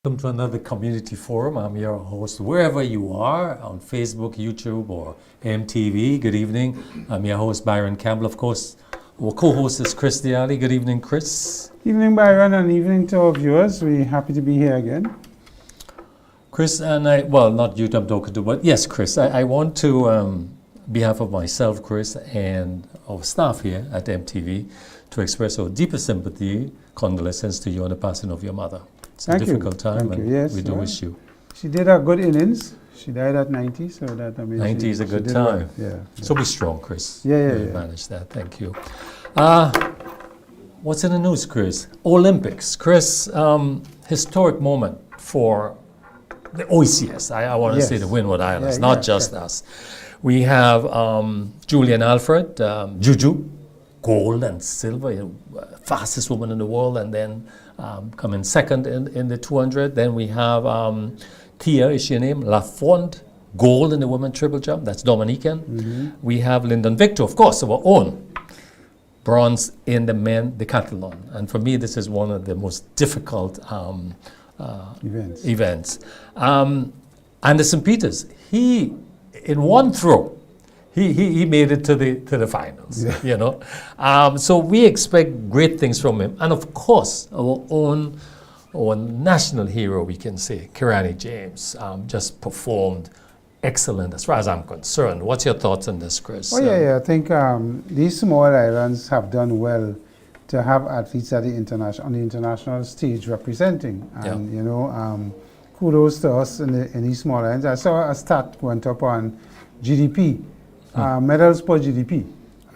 Welcome to another community forum. I'm your host, wherever you are, on Facebook, YouTube, or MTV. Good evening. I'm your host, Byron Campbell. Of course, our co-host is Chris Diali. Good evening, Chris. Evening, Byron, and evening to our viewers. We're happy to be here again. Chris and I, well, not you, I'm talking to, but yes, Chris, I want to, on behalf of myself, Chris, and our staff here at MTV, to express our deepest sympathy, condolences to you on the passing of your mother. It's a difficult time, and yes, we do wish you. She did a good innings. She died at 90, so that, I mean, 90 is a good time. Well. Yeah. So be strong, Chris. Yeah. Manage that. Thank you. What's in the news, Chris? Olympics. Chris, historic moment for the OECS. I want to say the Windward Islands, not just us. We have Julian Alfred, Juju, gold and silver, fastest woman in the world, and then coming second in the 200. Then we have Tia, is she named? Lafond, gold in the women triple jump. That's Dominican. Mm-hmm. We have Lyndon Victor, of course, our own. Bronze in the men decathlon. And for me, this is one of the most difficult events. Anderson Peters, he, in one throw, he made it to the finals, you know. So we expect great things from him. And of course, our national hero, we can say, Kirani James, just performed excellent as far as I'm concerned. What's your thoughts on this, Chris? I think these small islands have done well to have athletes at on the international stage representing. And, you know, kudos to us in these small islands. I saw a stat went up on GDP. Medals per GDP,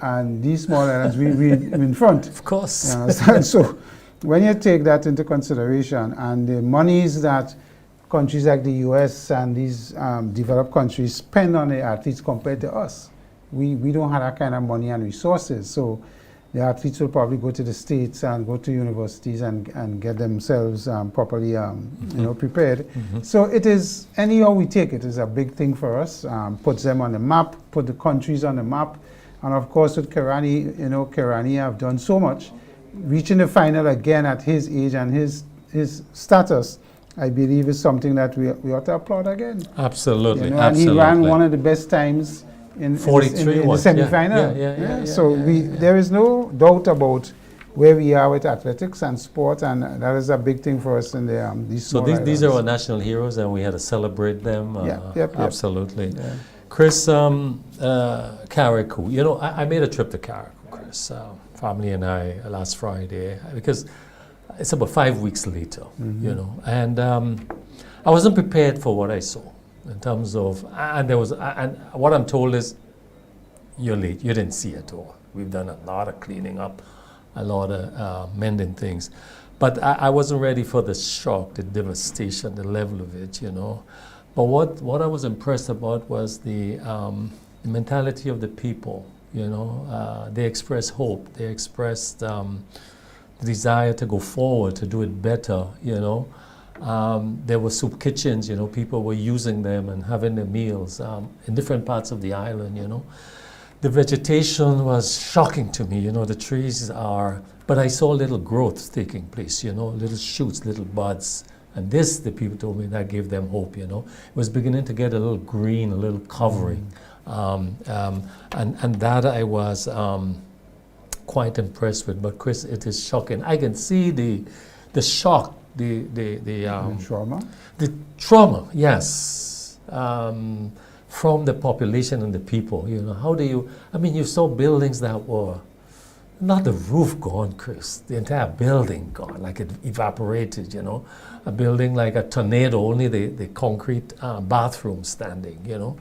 and these small islands we in front. Of course. You understand? So when you take that into consideration and the monies that countries like the US and these developed countries spend on the athletes compared to us, we don't have that kind of money and resources. So the athletes will probably go to the States and go to universities and get themselves properly you know, prepared. Mm-hmm. So it is, anyhow we take it, is a big thing for us. Puts them on the map, put the countries on the map. And of course with Kirani, you know, Kirani have done so much. Reaching the final again at his age and his status, I believe is something that we ought to applaud again. Absolutely, you know, absolutely. And he ran one of the best times in the semi-final. So there is no doubt about where we are with athletics and sport, and that is a big thing for us in these small islands. These are our national heroes, and we had to celebrate them. Absolutely. Yeah. Chris, Carriacou. You know, I made a trip to Carriacou, Chris, family and I, last Friday, because it's about 5 weeks later, you know, and I wasn't prepared for what I saw. In terms of, and what I'm told is, you're late, you didn't see it all. We've done a lot of cleaning up, a lot of mending things. But I wasn't ready for the shock, the devastation, the level of it, you know. But what I was impressed about was the mentality of the people, you know. They expressed hope, they expressed the desire to go forward, to do it better, you know. There were soup kitchens, you know, people were using them and having their meals in different parts of the island, you know. The vegetation was shocking to me, you know, the trees are, but I saw little growth taking place, you know, little shoots, little buds. And this, the people told me, that gave them hope, you know. It was beginning to get a little green, a little covering. And that I was quite impressed with. But Chris, it is shocking. I can see the shock, the trauma? The trauma, yes, from the population and the people. You know, how do you, I mean, you saw buildings that were, not the roof gone, Chris, the entire building gone, like it evaporated, you know. A building like a tornado, only the concrete bathroom standing, you know.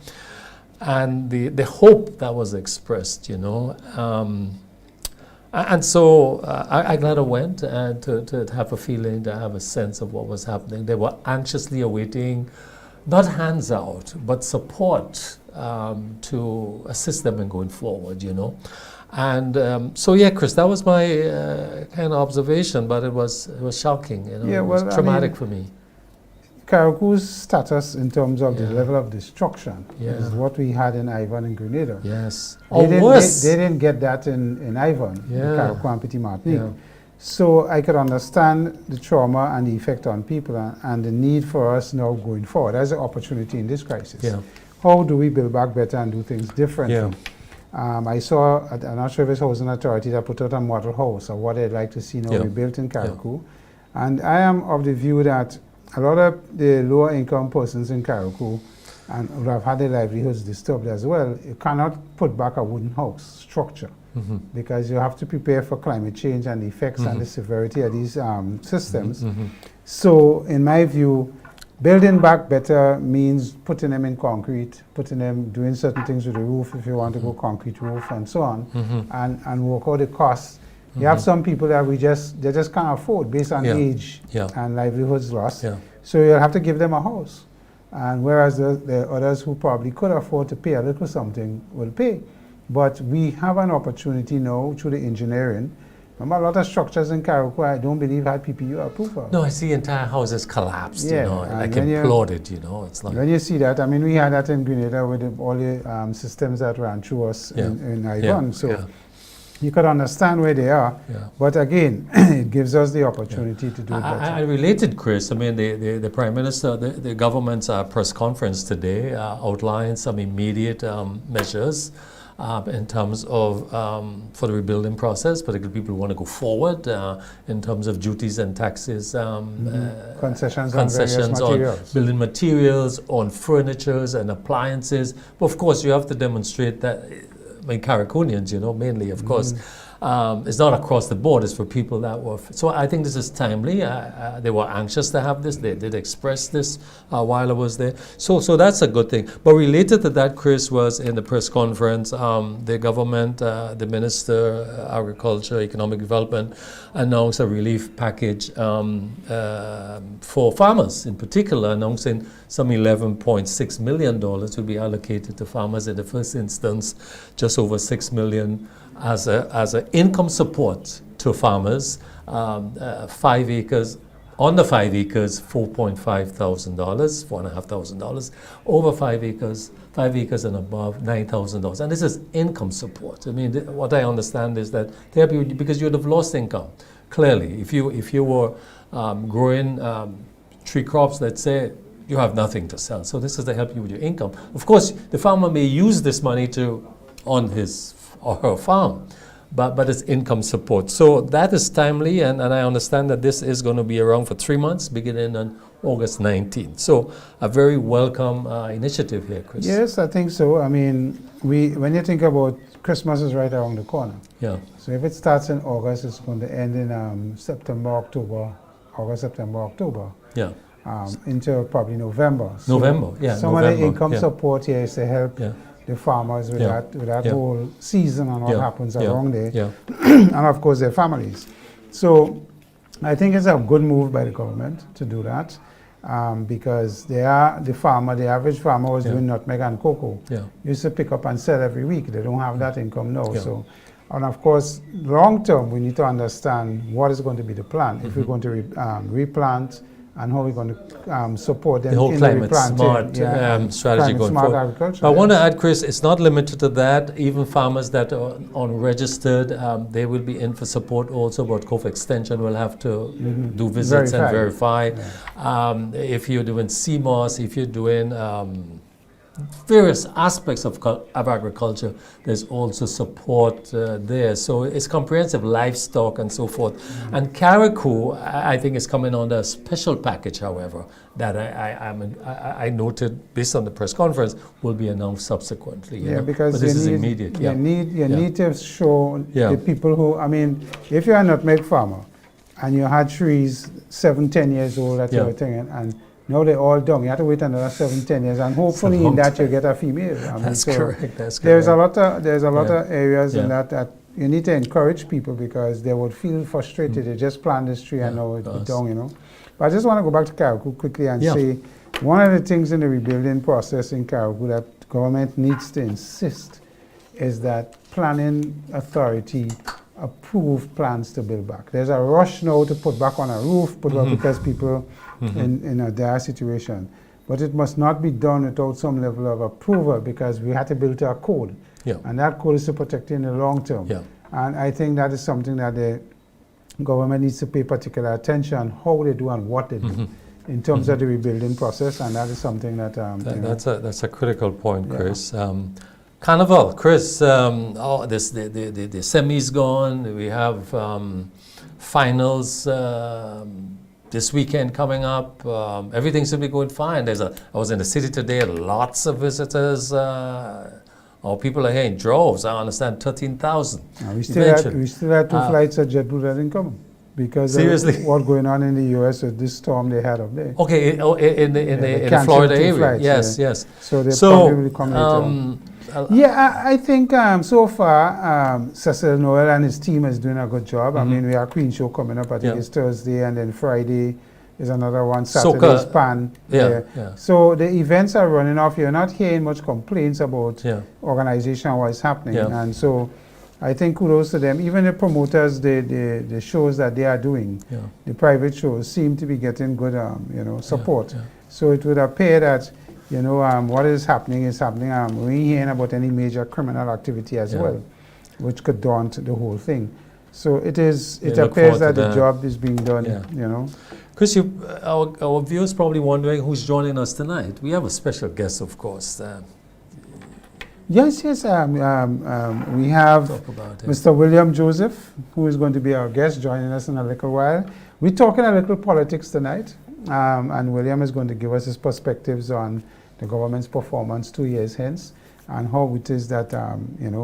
And the hope that was expressed, you know. And so I'm glad I went and to have a feeling, to have a sense of what was happening. They were anxiously awaiting not hands out, but support to assist them in going forward, you know. And so yeah, Chris, that was my kind of observation, but it was shocking, you know. Yeah, it was well, traumatic for me. Karaku's status in terms of the level of destruction is Yeah. what we had in Ivan and Grenada. Yes. They Or didn't, worse. they didn't get that in Ivan, the Yeah. Karaku and Petit Martinique. Yeah. So I could understand the trauma and the effect on people and the need for us now going forward. There's an opportunity in this crisis. Yeah. How do we build back better and do things differently? Yeah. I saw, I'm not sure if it's Housing Authority that put out a model house of what they'd like to see now Yeah. rebuilt in Karaku. And I am of the view that a lot of the lower income persons in Karaku and who have had their livelihoods disturbed as well, you cannot put back a wooden house structure Mm-hmm. because you have to prepare for climate change and the effects and the severity of these systems. Mm-hmm. So in my view, building back better means putting them in concrete, doing certain things with the roof if you want to go concrete roof and so on, and work out the costs. You have some people that they just can't afford based on Yeah. age Yeah. and livelihoods lost. Yeah. So you'll have to give them a house. And whereas the others who probably could afford to pay a little something will pay. But we have an opportunity now through the engineering. Remember, a lot of structures in Karaku, I don't believe had PPU approval. No, I see entire houses collapsed, Yeah, you know, and like when you- imploded, you know. It's like, When you see that, I mean, we had that in Grenada with all the systems that ran through us in Ivan. yeah. So yeah. you could understand where they are. Yeah. But again, it gives us the opportunity to do it better. I related, Chris. I mean, the Prime Minister, the government's press conference today outlined some immediate measures in terms of for the rebuilding process, particularly people who want to go forward in terms of duties and taxes, Concessions concessions on on various materials. building materials, on furnitures and appliances. But of course, you have to demonstrate that. I mean, Karakunians, you know, mainly, of course. It's not across the board, it's for people that were. So I think this is timely. They were anxious to have this. They did express this while I was there. So that's a good thing. But related to that, Chris, was in the press conference, the government, the Minister of Agriculture, Economic Development, announced a relief package for farmers, in particular, announcing some $11.6 million will be allocated to farmers in the first instance, just over $6 million as a income support to farmers. 5 acres, under 5 acres, $4,500, $4,500. Over 5 acres and above, $9,000. And this is income support. I mean, what I understand is that because you'd have lost income. Clearly, if you were growing tree crops, let's say, you have nothing to sell. So this is to help you with your income. Of course, the farmer may use this money on his or her farm, but it's income support. So that is timely, and I understand that this is going to be around for 3 months, beginning on August 19th. So a very welcome initiative here, Chris. Yes, I think so. I mean, when you think about Christmas is right around the corner. Yeah. So if it starts in August, it's going to end in September, October, Yeah. into probably November. So November, yeah. Some of the income support here is to help the farmers with that whole season and what happens around there, and of course their families. So I think it's a good move by the government to do that, because the average farmer was doing nutmeg and cocoa. Used to pick up and sell every week. They don't have that income now. So, and of course, long term, we need to understand what is going to be the plan. If we're going to replant, and how we're going to support them the whole in climate the replanting, smart strategy going smart forward. Agriculture, I want to add, Chris, it's not limited to that. Even farmers that are unregistered, they will be in for support also, but COFA Extension will have to do visits and verify. If you're doing CMOS, if you're doing various aspects of agriculture, there's also support there. So it's comprehensive, livestock and so forth. And Karaku, I think, is coming under a special package, however, that I noted based on the press conference will be announced subsequently. Because but this is immediate. You need to show the people who, I mean, if you're a nutmeg farmer and you had trees 7-10 years old that you were thinking, and now they're all done. You have to wait another 7-10 years, and hopefully in that you get a female. I mean, That's correct. There's a lot of areas in that you need to encourage people, because they would feel frustrated. They just plant this tree and now it's done, you know. But I just want to go back to Karaku quickly and say One of the things in the rebuilding process in Carriacou that government needs to insist is that planning authority approve plans to build back. There's a rush now to put back on a roof, put back because people in a dire situation. But it must not be done without some level of approval because we had to build our code. Yeah. And that code is to protect you in the long term. Yeah. And I think that is something that the government needs to pay particular attention, how they do and what they do in terms of the rebuilding process. And that is something that, that's a critical point, Chris. Carnival, Chris, the semi's gone. We have finals this weekend coming up. Everything should be going fine. I was in the city today, lots of visitors. People are here in droves. I understand 13,000. We still had 2 flights at JetBlue that didn't come because seriously? of what's going on in the U.S. with this storm they had up there. Okay, in the Florida area. Flights, yes. So they probably will come later. I think so far Cecil Noel and his team is doing a good job. I mean, we have Queen Show coming up. I think it's Thursday, and then Friday is another one. Saturday's Pan. So the events are running off. You're not hearing much complaints about organization and what's happening. And so I think kudos to them. Even the promoters, the shows that they are doing, the private shows, seem to be getting good support. So it would appear that what is happening is happening. We ain't hearing about any major criminal activity as well, which could daunt the whole thing. So it appears that the job is being done, Chris, our viewers probably wondering who's joining us tonight. We have a special guest, of course. Yes. We have Mr. William Joseph, who is going to be our guest, joining us in a little while. We're talking a little politics tonight, and William is going to give us his perspectives on the government's performance 2 years hence, and how it is that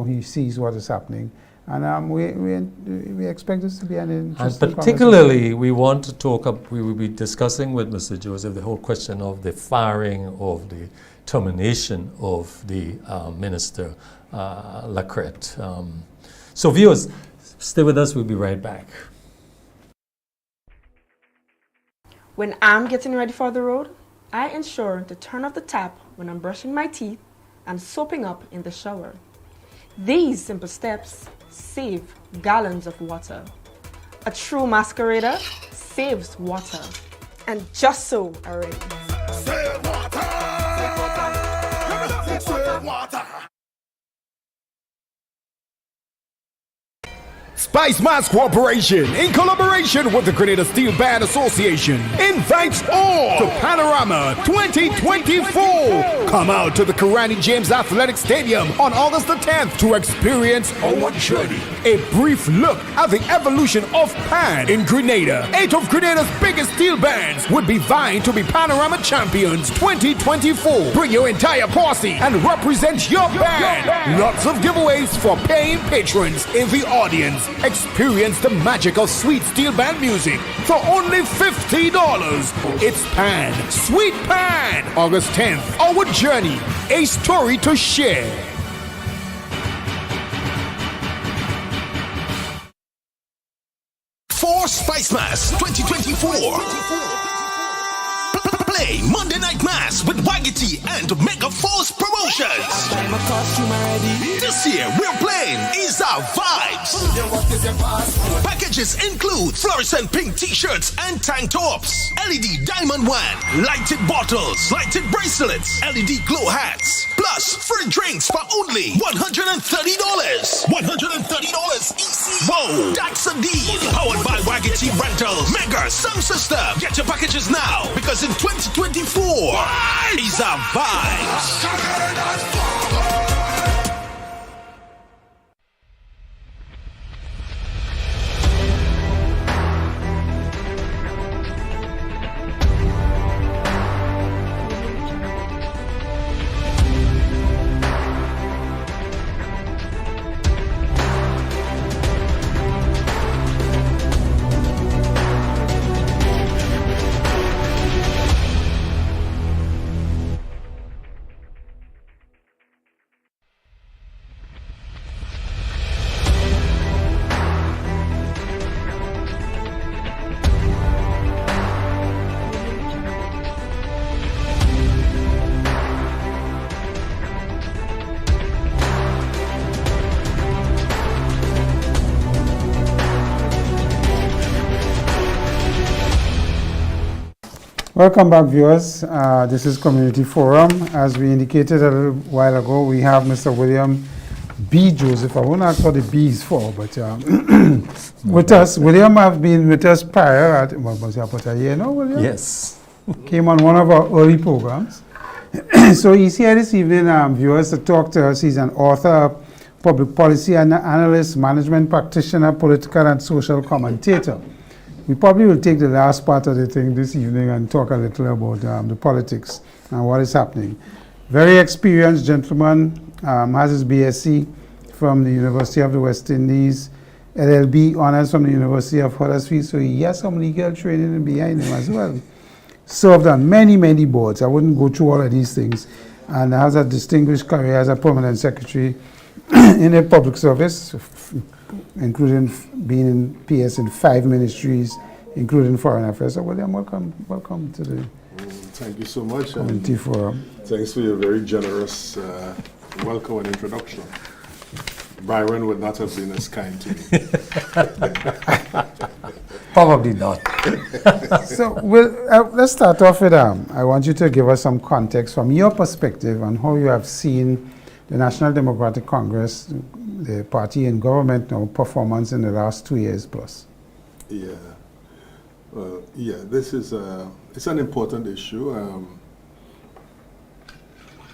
he sees what is happening. And we expect this to be an interesting And particularly, we want to we will be discussing with Mr. Joseph the whole question of the firing, of the termination of the Minister Lacrette. So viewers, stay with us, we'll be right back. When I'm getting ready for the road, I ensure to turn off the tap when I'm brushing my teeth and soaping up in the shower. These simple steps save gallons of water. A true masquerader saves water. And just so already. Save water! Save water! Spice Mass Corporation, in collaboration with the Grenada Steel Band Association, invites all to Panorama 2024. Come out to the Karani James Athletic Stadium on August the 10th to experience our journey. A brief look at the evolution of Pan in Grenada. 8 of Grenada's biggest steel bands would be vying to be Panorama Champions 2024. Bring your entire posse and represent your band. Lots of giveaways for paying patrons in the audience. Experience the magic of sweet steel band music for only $50. It's Pan, Sweet Pan, August 10th. Our journey, a story to share. For Spice Mass 2024. Play Monday Night Mass with Wagity and Mega Force Promotions. This year we're playing Is Our Vibes. Packages include fluorescent pink t-shirts and tank tops, LED diamond wand, lighted bottles, lighted bracelets, LED glow hats, plus free drinks for only $130. $130 easy. Whoa, that's a deal. Powered by Wagity Rentals, Mega Sound System. Get your packages now because in 2024 is our vibes. Welcome back, viewers. This is Community Forum. As we indicated a little while ago, we have Mr. William B. Joseph. I won't ask what the B is for, but with us. William have been with us prior at, what was it, about a year now, William? Yes. Came on one of our early programs. So he's here this evening, viewers, to talk to us. He's an author, public policy analyst, management practitioner, political and social commentator. We probably will take the last part of the thing this evening and talk a little about the politics and what is happening. Very experienced gentleman, has his BSc from the University of the West Indies, LLB honors from the University of Huddersfield, so he has some legal training behind him as well. Served on many, many boards. I wouldn't go through all of these things. And has a distinguished career as a permanent secretary in the public service, including being in PS in 5 ministries, including foreign affairs. So William, welcome to the Thank you so much. Community Forum. Thanks for your very generous welcome and introduction. Byron would not have been as kind to me. Probably not. So let's start off with, I want you to give us some context from your perspective on how you have seen the National Democratic Congress, the party in government now, performance in the last 2 years plus. Yeah. This is it's an important issue.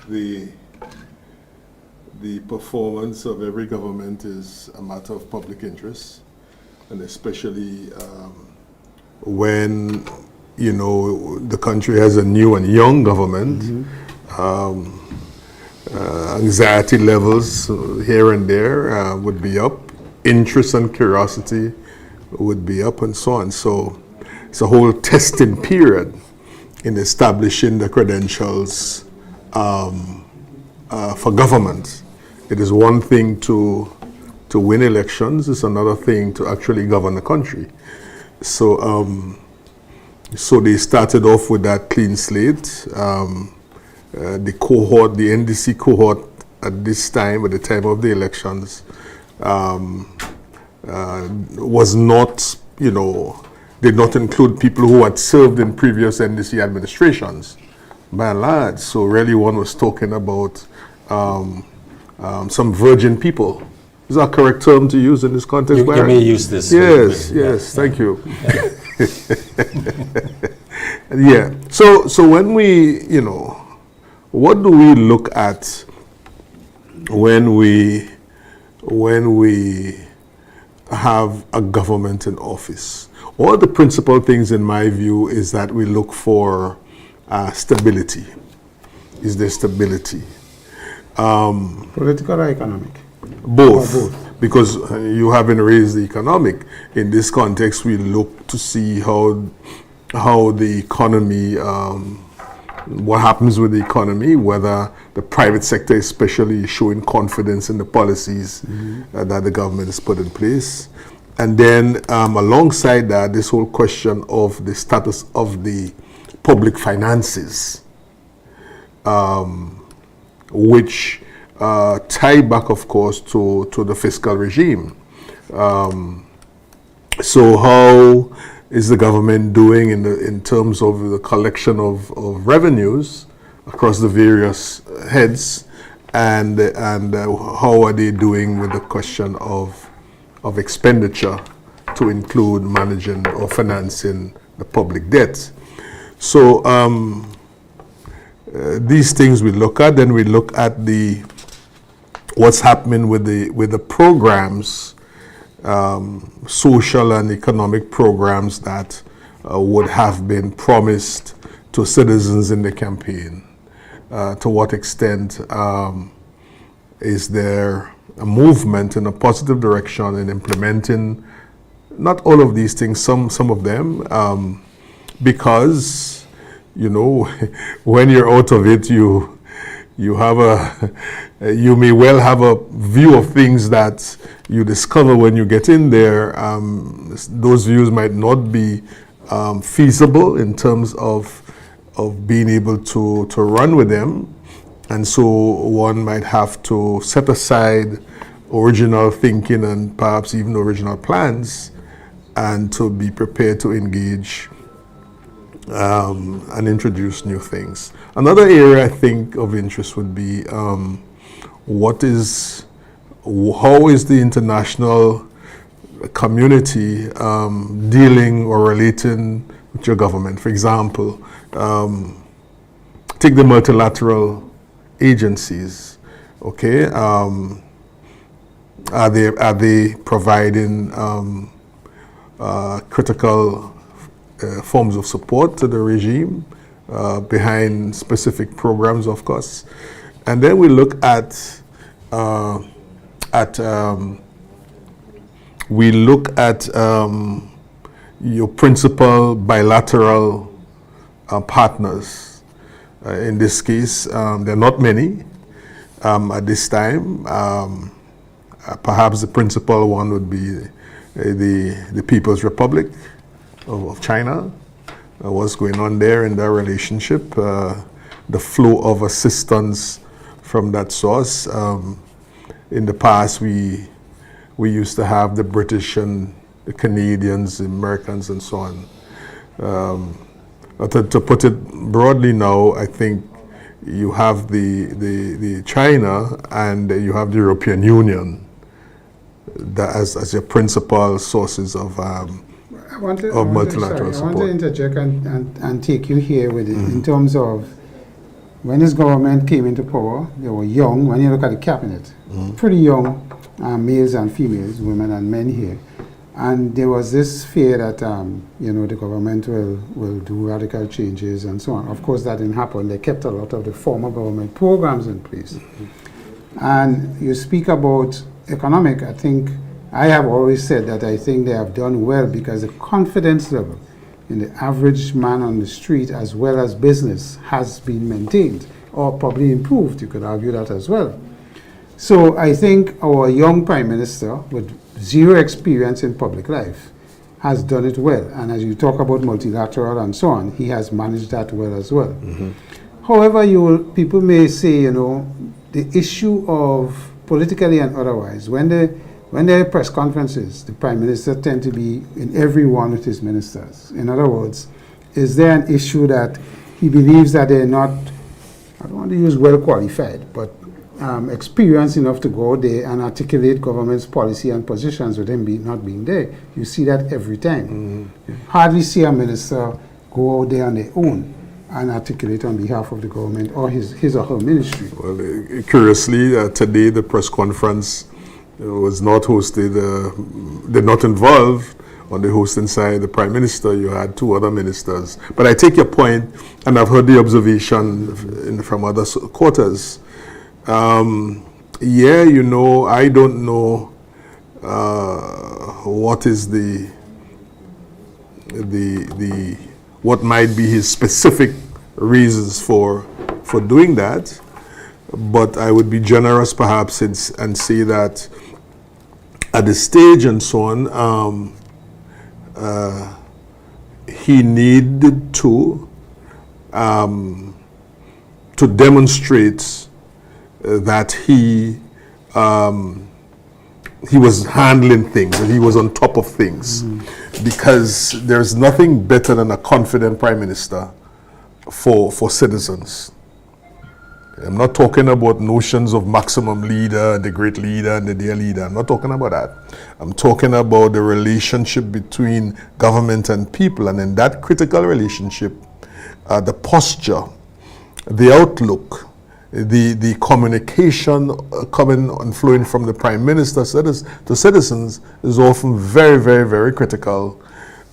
The performance of every government is a matter of public interest, and especially when the country has a new and young government. Anxiety levels here and there would be up, interest and curiosity would be up, and so on. So it's a whole testing period in establishing the credentials for government. It is one thing to win elections, it's another thing to actually govern the country. So they started off with that clean slate. The cohort, the NDC cohort at this time, at the time of the elections, was not, did not include people who had served in previous NDC administrations, by and large. So really one was talking about some virgin people. Is that a correct term to use in this context? You may use this. Yes, thank you. Yeah, so when we, what do we look at when we have a government in office? One of the principal things in my view is that we look for stability. Is there stability? Political or economic? Both. Because you haven't raised the economic. In this context, we look to see how the economy, what happens with the economy, whether the private sector especially is showing confidence in the policies that the government has put in place. And then alongside that, this whole question of the status of the public finances, which tie back, of course, to the fiscal regime. So how is the government doing in terms of the collection of revenues across the various heads, and how are they doing with the question of expenditure to include managing or financing the public debt? So these things we look at. Then we look at what's happening with the programs, social and economic programs that would have been promised to citizens in the campaign. To what extent is there a movement in a positive direction in implementing not all of these things, some of them, because when you're out of it, you may well have a view of things that you discover when you get in there. Those views might not be feasible in terms of being able to run with them, and so one might have to set aside original thinking and perhaps even original plans, and to be prepared to engage and introduce new things. Another area I think of interest would be how is the international community dealing or relating with your government? For example, take the multilateral agencies. Okay, are they providing critical forms of support to the regime behind specific programs, of course? And then we look at your principal bilateral partners. In this case, there are not many at this time. Perhaps the principal one would be the People's Republic of China. What's going on there in their relationship? The flow of assistance from that source. In the past, we used to have the British and the Canadians, the Americans, and so on. To put it broadly now, I think you have the China and you have the European Union that as your principal sources of multilateral support. I want to interject and take you here with it in terms of when this government came into power. They were young. When you look at the cabinet, pretty young males and females, women and men here. And there was this fear that the government will do radical changes and so on. Of course, that didn't happen. They kept a lot of the former government programs in place. And you speak about economic. I think I have always said that I think they have done well because the confidence level in the average man on the street as well as business has been maintained or probably improved. You could argue that as well. So I think our young Prime Minister with zero experience in public life has done it well. And as you talk about multilateral and so on, he has managed that well as well. However, people may say, the issue of politically and otherwise, when there are press conferences, the Prime Minister tend to be in every one with his ministers. In other words, is there an issue that he believes that they're not, I don't want to use well qualified, but experienced enough to go there and articulate government's policy and positions with him not being there? You see that every time. You hardly see a minister go out there on their own and articulate on behalf of the government or his or her ministry. Well, curiously, today the press conference was not hosted, they're not involved on the hosting side, the Prime Minister. You had two other ministers. But I take your point, and I've heard the observation from other quarters. I don't know what is what might be his specific reasons for doing that, but I would be generous perhaps and say that at the stage and so on, he needed to demonstrate that he was handling things, that he was on top of things, because there's nothing better than a confident Prime Minister for citizens. I'm not talking about notions of maximum leader, the great leader and the dear leader. I'm not talking about that. I'm talking about the relationship between government and people, and in that critical relationship, the posture, the outlook, the communication coming and flowing from the Prime Minister to citizens is often very, very, very critical.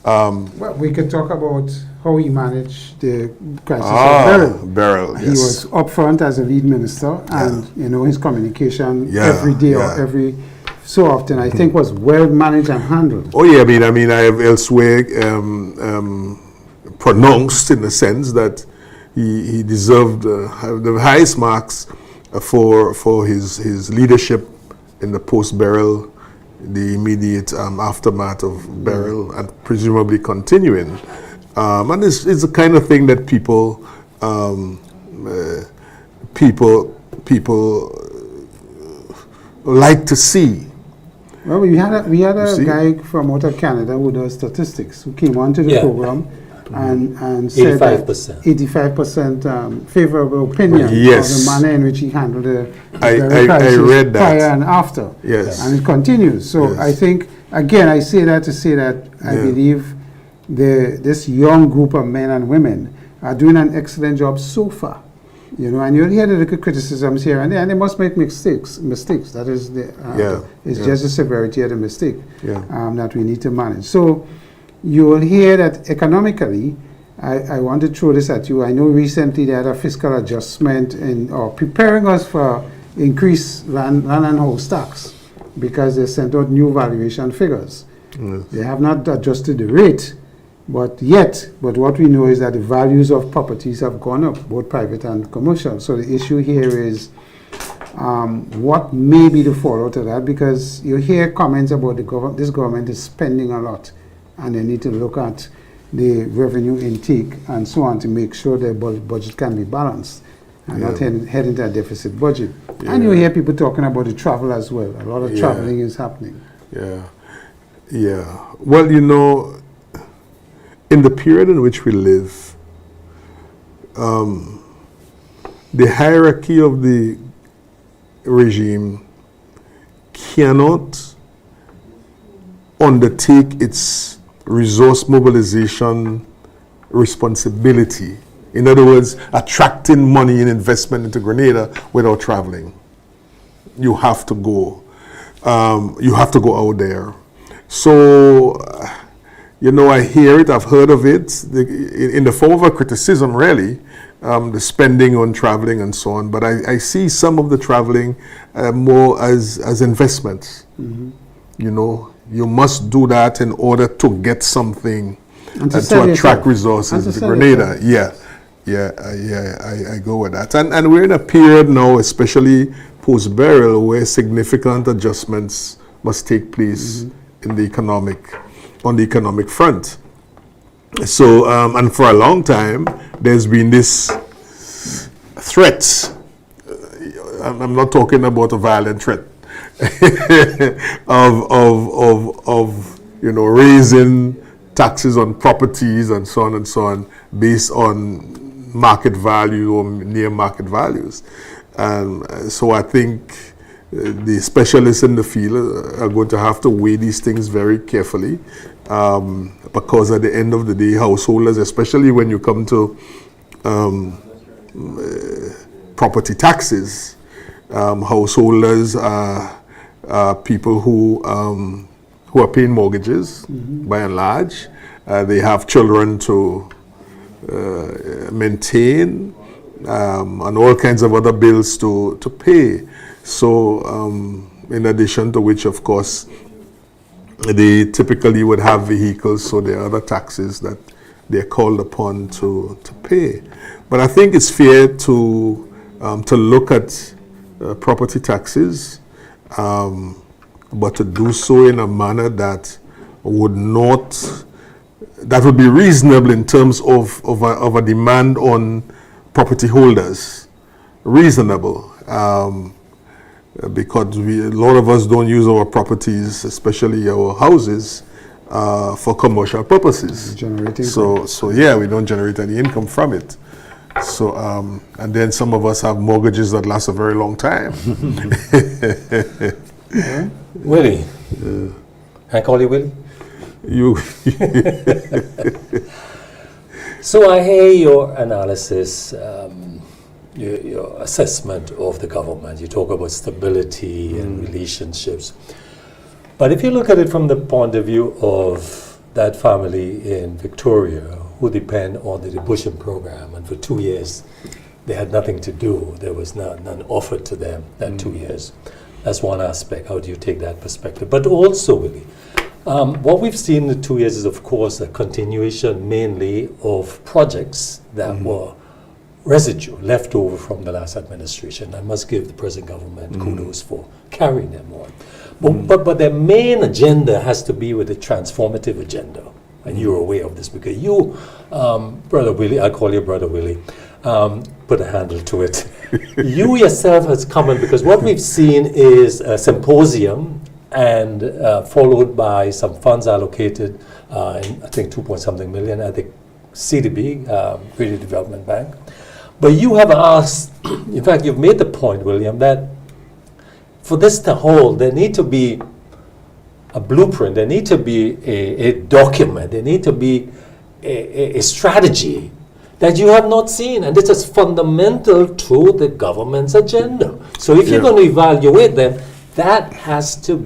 Well, we could talk about how he managed the crisis of Beryl. He was up front as a lead minister, and his communication every day or every so often, I think, was well managed and handled. Oh yeah, I mean, I have elsewhere pronounced in the sense that he deserved the highest marks for his leadership in the post-Beryl, the immediate aftermath of Beryl, and presumably continuing. And it's the kind of thing that people like to see. Well, we had a guy from out of Canada who does statistics who came onto the program and said that 85% favorable opinion Yes. of the manner in which he handled the I crisis read that. prior and after. Yes. And it continues. So Yes. I think, again, I say that to say that I Yeah. believe this young group of men and women are doing an excellent job so far. You know, and you'll hear the little criticisms here and there, and they must make mistakes. That is it's just the severity of the mistake that we need to manage. So you will hear that economically, I want to throw this at you. I know recently they had a fiscal adjustment or preparing us for increased land and house tax because they sent out new valuation figures. They have not adjusted the rate, but what we know is that the values of properties have gone up, both private and commercial. So the issue here is what may be the fallout of that, because you hear comments about this government is spending a lot, and they need to look at the revenue intake and so on to make sure their budget can be balanced and not head into a deficit budget. And you hear people talking about the travel as well. A lot of traveling is happening. Yeah. Well, you know, in the period in which we live, the hierarchy of the regime cannot undertake its resource mobilization responsibility. In other words, attracting money and investment into Grenada without traveling. You have to go. You have to go out there. So, you know, I hear it, I've heard of it, in the form of a criticism, really, the spending on traveling and so on. But I see some of the traveling more as investments. You know, you must do that in order to get something and to attract resources to Grenada. I go with that. And we're in a period now, especially post-burial, where significant adjustments must take place in the on the economic front. So, and for a long time, there's been this threat. I'm not talking about a violent threat of you know, raising taxes on properties and so on based on market value or near market values. So I think the specialists in the field are going to have to weigh these things very carefully, because at the end of the day, householders, especially when you come to property taxes, householders are people who are paying mortgages by and large. They have children to maintain, and all kinds of other bills to pay. So, in addition to which, of course, they typically would have vehicles, so there are other taxes that they're called upon to pay. But I think it's fair to look at property taxes, but to do so in a manner that would be reasonable in terms of a demand on property holders. Reasonable. Because a lot of us don't use our properties, especially our houses, for commercial purposes. So yeah, we don't generate any income from it. So and then some of us have mortgages that last a very long time. Willie, can I call you Willie? You. So I hear your analysis. Your assessment of the government. You talk about stability and relationships. But if you look at it from the point of view of that family in Victoria who depend on the Bushing program, and for 2 years they had nothing to do, there was none offered to them that 2 years. That's one aspect. How do you take that perspective? But also, Willie, what we've seen in the 2 years is, of course, a continuation mainly of projects that were residue left over from the last administration. I must give the present government kudos for carrying them on. But their main agenda has to be with the transformative agenda. And you're aware of this because you, Brother Willie, I call you Brother Willie, put a handle to it. You yourself has come in because what we've seen is a symposium and followed by some funds allocated, I think 2 point something million at the CDB, Credit Development Bank. But you have asked, in fact, you've made the point, William, that for this to hold, there need to be a blueprint, there need to be a document, there need to be a strategy that you have not seen. And this is fundamental to the government's agenda. So if you're going to evaluate them, that has to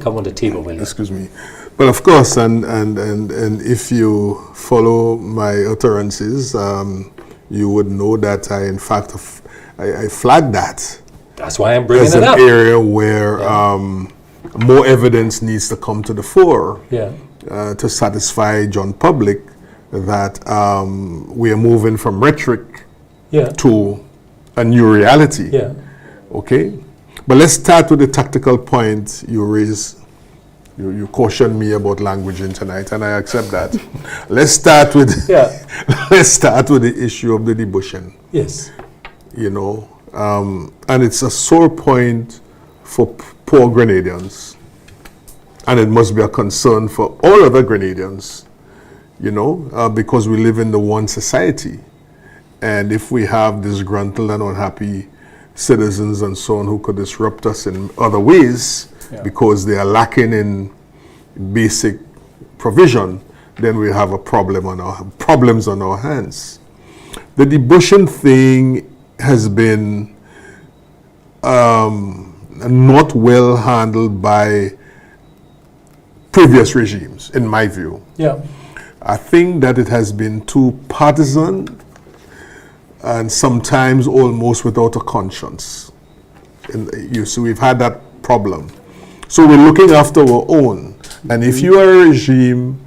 come on the table, William. Excuse me. But of course, and if you follow my utterances, you would know that I, in fact, I flagged that. That's why I'm bringing it up. As an area where more evidence needs to come to the fore to satisfy John Public that we are moving from rhetoric to a new reality. Okay? But let's start with the tactical point you raised. You cautioned me about languaging tonight, and I accept that. Let's start with let's start with the issue of the debushing. Yes. You know, and it's a sore point for poor Grenadians, and it must be a concern for all other Grenadians. You know, because we live in the one society, and if we have disgruntled and unhappy citizens and so on who could disrupt us in other ways, because they are lacking in basic provision, then we have a problems on our hands. The debushing thing has been not well handled by previous regimes, in my view. I think that it has been too partisan and sometimes almost without a conscience. So we've had that problem. So we're looking after our own. And if you are a regime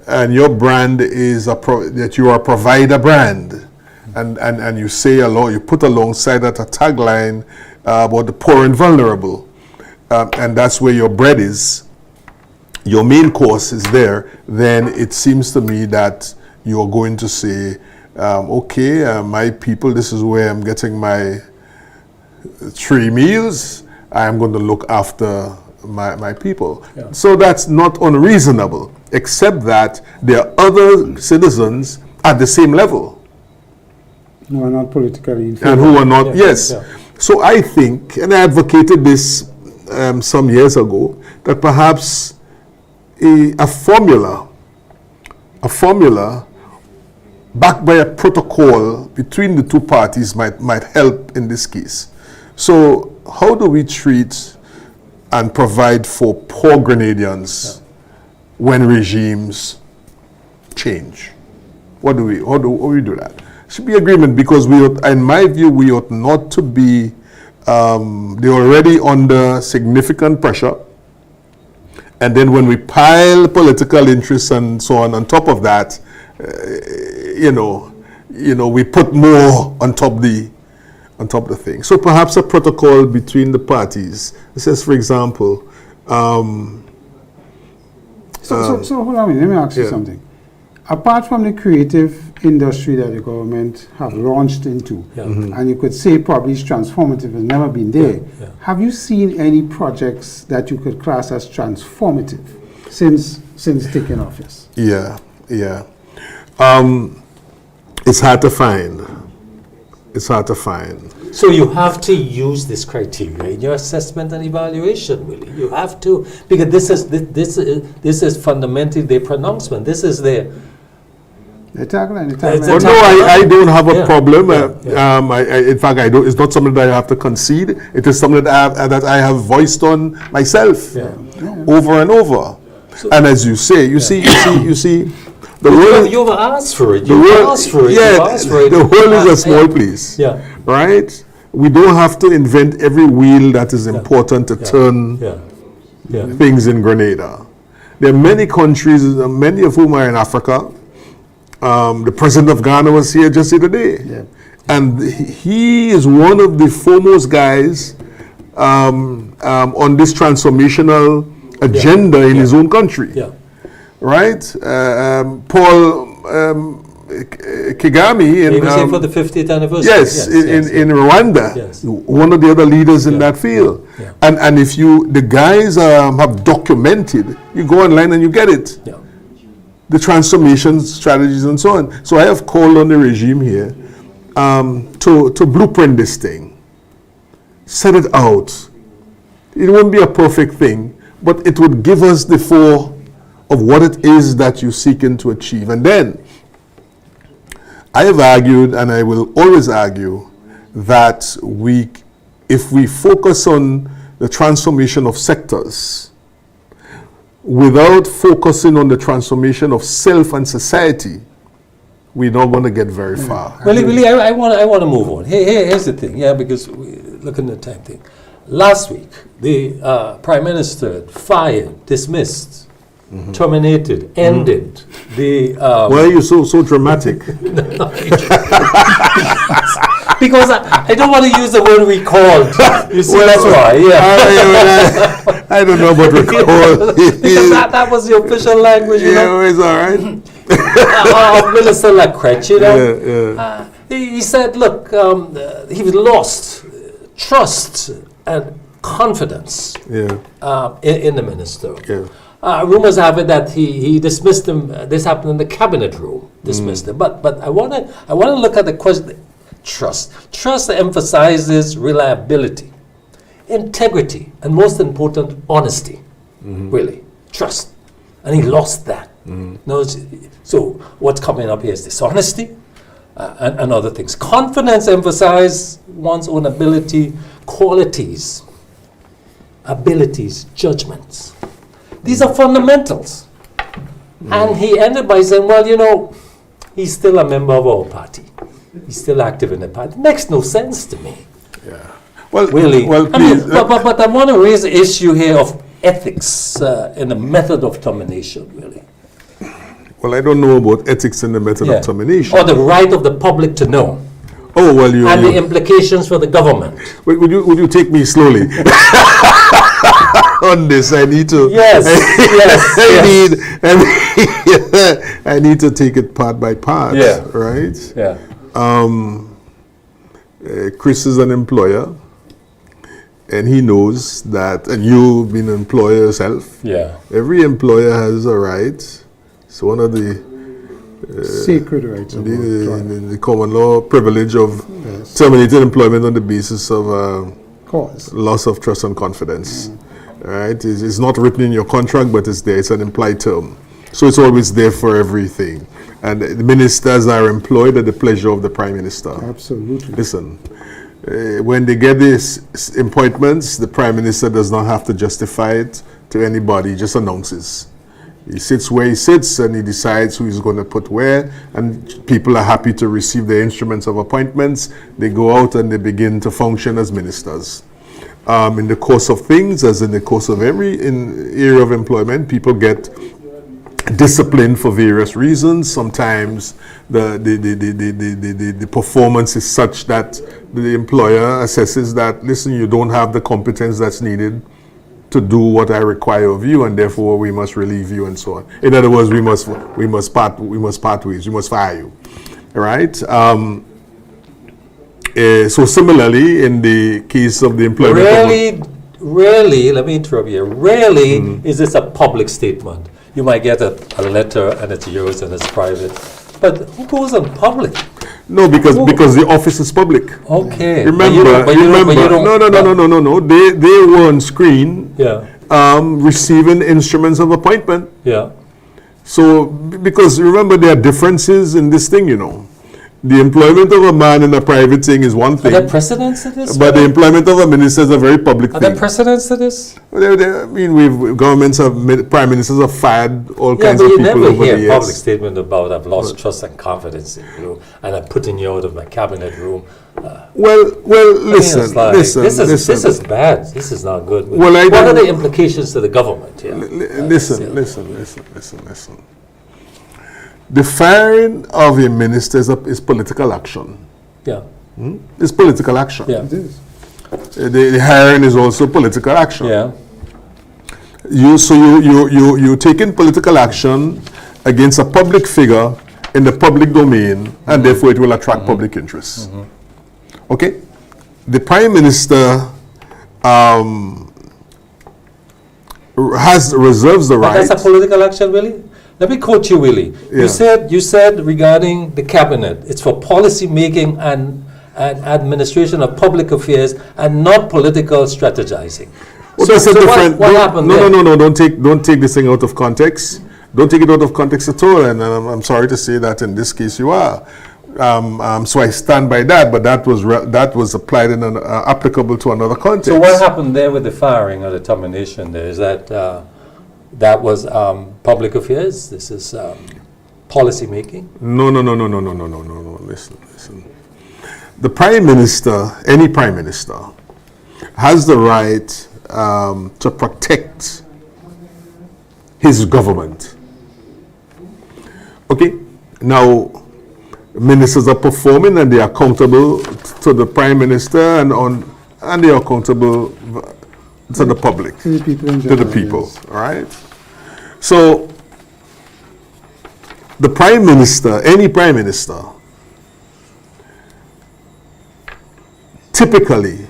and your brand is that you are a provider brand, and you say you put alongside that a tagline about the poor and vulnerable, and that's where your bread is, your main course is there, then it seems to me that you're going to say, okay, my people, this is where I'm getting my 3 meals. I'm going to look after my people. So that's not unreasonable, except that there are other citizens at the same level. Who are not politically influenced. And who are not, So I think, and I advocated this some years ago, that perhaps a formula backed by a protocol between the two parties might help in this case. So how do we treat and provide for poor Grenadians when regimes change? How do we do that? Should be agreement, because in my view, we ought not to be, they're already under significant pressure. And then when we pile political interests and so on top of that, we put more on top the thing. So perhaps a protocol between the parties. It says, for example, so hold on a minute, let me ask you something. Apart from the creative industry that the government have launched into, and you could say probably it's transformative, has never been there, have you seen any projects that you could class as transformative since taking office? It's hard to find. So you have to use this criteria in your assessment and evaluation, really. You have to, because this is fundamentally their pronouncement. This is their tagline. I don't have a problem. In fact, it's not something that I have to concede. It is something that I have voiced on myself over and over. So, and as you say, you see. The world, you've asked for it. The world is a small place. Right? We don't have to invent every wheel that is important to turn things in Grenada. There are many countries, many of whom are in Africa. The president of Ghana was here just the other day. And he is one of the foremost guys on this transformational agenda in his own country. Right? Paul Kagame. He was here for the 50th anniversary. Yes, in Rwanda. One of the other leaders in that field. And if the guys have documented, you go online and you get it. the transformation strategies and so on. So I have called on the regime here to blueprint this thing, set it out. It won't be a perfect thing, but it would give us the fore of what it is that you're seeking to achieve. And then I have argued, and I will always argue, that if we focus on the transformation of sectors without focusing on the transformation of self and society, we're not going to get very far. Really, I want to move on. Here's the thing, because looking at the time thing. Last week, the Prime Minister fired, dismissed, terminated, ended the... Why are you so dramatic? Because I don't want to use the word recalled. You see, that's why, I don't know what recall is. Because that was the official language, you know. It's all right. Minister Lacrette, you know. He said, look, he lost trust and confidence in the minister. Rumors have it that he dismissed him. This happened in the cabinet room. Dismissed him. But I want to look at the question. Trust emphasizes reliability, integrity, and most important, honesty. Really, trust, and he lost that. No, so what's coming up here is dishonesty and other things. Confidence emphasizes one's own ability, qualities, judgments. These are fundamentals. And he ended by saying, well, you know, he's still a member of our party. He's still active in the party. It makes no sense to me. Well, really. Well, please, but I want to raise the issue here of ethics in the method of termination, really. Well, I don't know about ethics in the method of termination. Or the right of the public to know. Oh, well, and the implications for the government. Wait, would you take me slowly on this? I need to. Yes. I need to take it part by part. Right. Yeah. Chris is an employer, and he knows that. And you've been an employer yourself. Yeah. Every employer has a right. It's one of the sacred rights of the common law privilege of terminating employment on the basis of loss of trust and confidence. Right? It's not written in your contract, but it's there. It's an implied term. So it's always there for everything. And the ministers are employed at the pleasure of the Prime Minister. Absolutely. Listen, when they get these appointments, the Prime Minister does not have to justify it to anybody. He just announces. He sits where he sits and he decides who he's going to put where, and people are happy to receive their instruments of appointments. They go out and they begin to function as ministers. In the course of things, as in the course of every area of employment, people get disciplined for various reasons. Sometimes the performance is such that the employer assesses that, listen, you don't have the competence that's needed to do what I require of you, and therefore we must relieve you, and so on. In other words, we must part ways. We must fire you. All right. So similarly, in the case of the employment, rarely. Let me interrupt you. Rarely is this a public statement. You might get a letter and it's yours and it's private, but who goes on public? No, because the office is public. Okay. Remember. No. They were on screen. Receiving instruments of appointment. Yeah. So because remember, there are differences in this thing, you know. The employment of a man in a private thing is one thing. Are there precedents to this? But the employment of a minister is a very public thing. Are there precedents to this? Well, I mean, governments prime ministers have fired all kinds of people over the years. You never hear a public statement about I've lost trust and confidence in you, and I'm putting you out of my cabinet room. Listen. This is bad. This is not good. Well, what are the implications to the government here? Listen. The firing of a minister is political action. Yeah. It's political action. Yeah. It is. The hiring is also political action. Yeah. You're taking political action against a public figure in the public domain, and therefore it will attract public interest. Okay? The Prime Minister reserves the right. That's a political action, really? Let me quote you, Willie. Yeah. You said regarding the cabinet, it's for policy making and administration of public affairs and not political strategizing. Well, that's a different. What happened there? No. Don't take this thing out of context. Don't take it out of context at all. And I'm sorry to say that in this case you are. So I stand by that. But that was applied in an applicable to another context. So what happened there with the firing or the termination? There is that that was public affairs. This is policy making. No. Listen. The prime minister, any prime minister, has the right to protect his government. Okay? Now, ministers are performing and they are accountable to the prime minister and they are accountable to the public, to the people in to general, the people. yes. All right? So, the prime minister, any prime minister, typically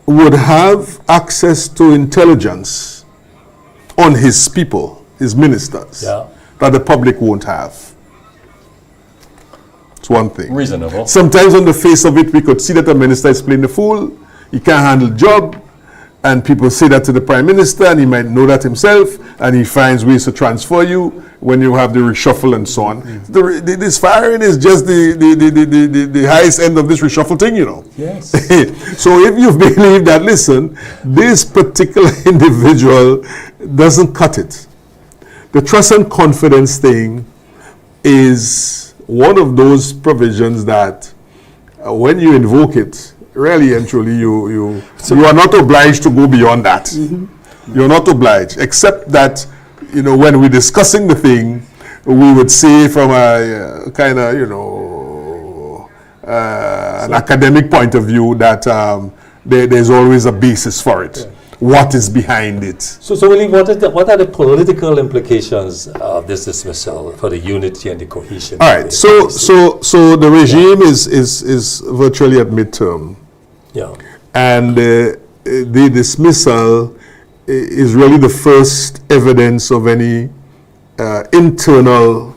would have access to intelligence on his people, his ministers, that the public won't have. It's one thing. Reasonable. Sometimes on the face of it, we could see that the minister is playing the fool. He can't handle the job. And people say that to the prime minister, and he might know that himself, and he finds ways to transfer you when you have the reshuffle and so on. This firing is just the highest end of this reshuffle thing, you know. Yes. So if you believe that, listen, this particular individual doesn't cut it. The trust and confidence thing is one of those provisions that when you invoke it, really and truly, you are not obliged to go beyond that. Mm-hmm. You're not obliged, except that, you know, when we're discussing the thing, we would say from a kind of, you know, an academic point of view that there's always a basis for it. Yeah. What is behind it? So Willie, what are the political implications of this dismissal for the unity and the cohesion? All right. So the regime is virtually at midterm. Yeah. And the dismissal is really the first evidence of any internal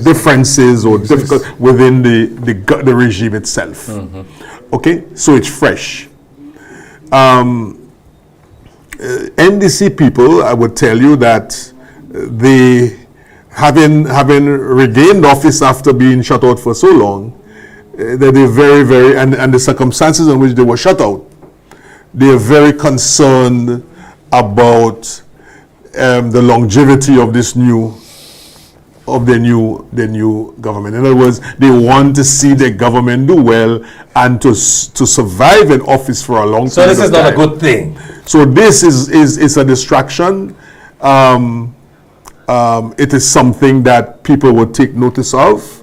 differences or difficulties within the regime itself. Mm-hmm. Okay, so it's fresh. NDC people, I would tell you that they, having regained office after being shut out for so long, that they're very, and the circumstances in which they were shut out, they are very concerned about the longevity of their new government. In other words, they want to see the government do well and to survive in office for a long time. So this is not a good thing. So this is a distraction. It is something that people would take notice of.